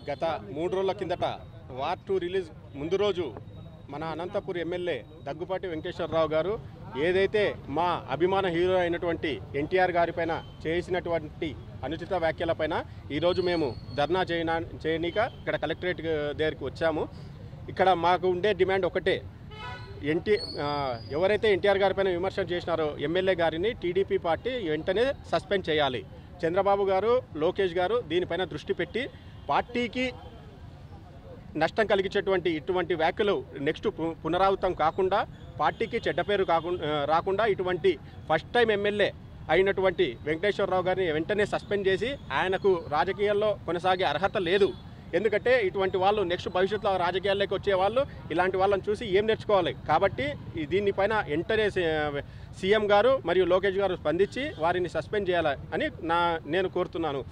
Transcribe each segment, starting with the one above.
గత 3 రోజుల కిందట వార్ 2 రిలీజ్ ముందు రోజు మన అనంతపూర్ ఎమ్మెల్యే దగ్గుపాటి వెంకటేశ్వరరావు గారు ఏదైతే మా అభిమాన హీరో అయినటువంటి ఎన్టీఆర్ గారిపైన చేసినటువంటి అనుచిత వ్యాఖ్యలపైన ఈరోజు మేము ధర్నా చేయనీక ఇక్కడ కలెక్టరేట్ దగ్గరికి వచ్చాము. ఇక్కడ మాకు ఉండే డిమాండ్ ఒకటే, ఎవరైతే ఎన్టీఆర్ గారిపైన విమర్శ చేసినారో ఎమ్మెల్యే గారిని టీడీపీ పార్టీ వెంటనే సస్పెండ్ చేయాలి. చంద్రబాబు గారు, లోకేష్ గారు దీనిపైన దృష్టి పెట్టి పార్టీకి నష్టం కలిగించేటువంటి ఇటువంటి వ్యాఖ్యలు నెక్స్ట్ పునరావృతం కాకుండా, పార్టీకి చెడ్డ పేరు రాకుండా ఇటువంటి ఫస్ట్ టైం ఎమ్మెల్యే అయినటువంటి వెంకటేశ్వరరావు గారిని వెంటనే సస్పెండ్ చేసి ఆయనకు రాజకీయాల్లో కొనసాగే అర్హత లేదు. ఎందుకంటే ఇటువంటి వాళ్ళు నెక్స్ట్ భవిష్యత్తులో రాజకీయాల్లోకి వచ్చే వాళ్ళు ఇలాంటి వాళ్ళని చూసి ఏం నేర్చుకోవాలి. కాబట్టి దీనిపైన వెంటనే సీఎం గారు మరియు లోకేష్ గారు స్పందించి వారిని సస్పెండ్ చేయాలని నేను కోరుతున్నాను.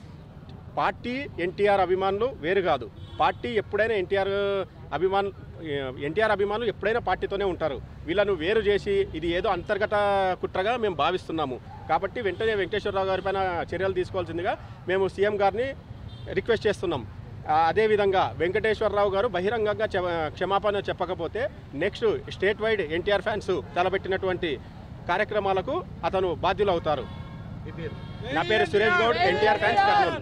పార్టీ ఎన్టీఆర్ అభిమానులు వేరు కాదు. పార్టీ ఎప్పుడైనా ఎన్టీఆర్ అభిమానులు ఎప్పుడైనా పార్టీతోనే ఉంటారు. వీళ్ళను వేరు చేసి ఇది ఏదో అంతర్గత కుట్రగా మేము భావిస్తున్నాము. కాబట్టి వెంటనే వెంకటేశ్వరరావు గారి పైన చర్యలు తీసుకోవాల్సిందిగా మేము సీఎం గారిని రిక్వెస్ట్ చేస్తున్నాం. అదేవిధంగా వెంకటేశ్వరరావు గారు బహిరంగంగా క్షమాపణ చెప్పకపోతే next state wide NTR fans తలబెట్టినటువంటి కార్యక్రమాలకు అతను బాధ్యులు అవుతారు. నా పేరు సురేష్ గౌడ్, ఎన్టీఆర్ ఫ్యాన్స్ కర్నూలు.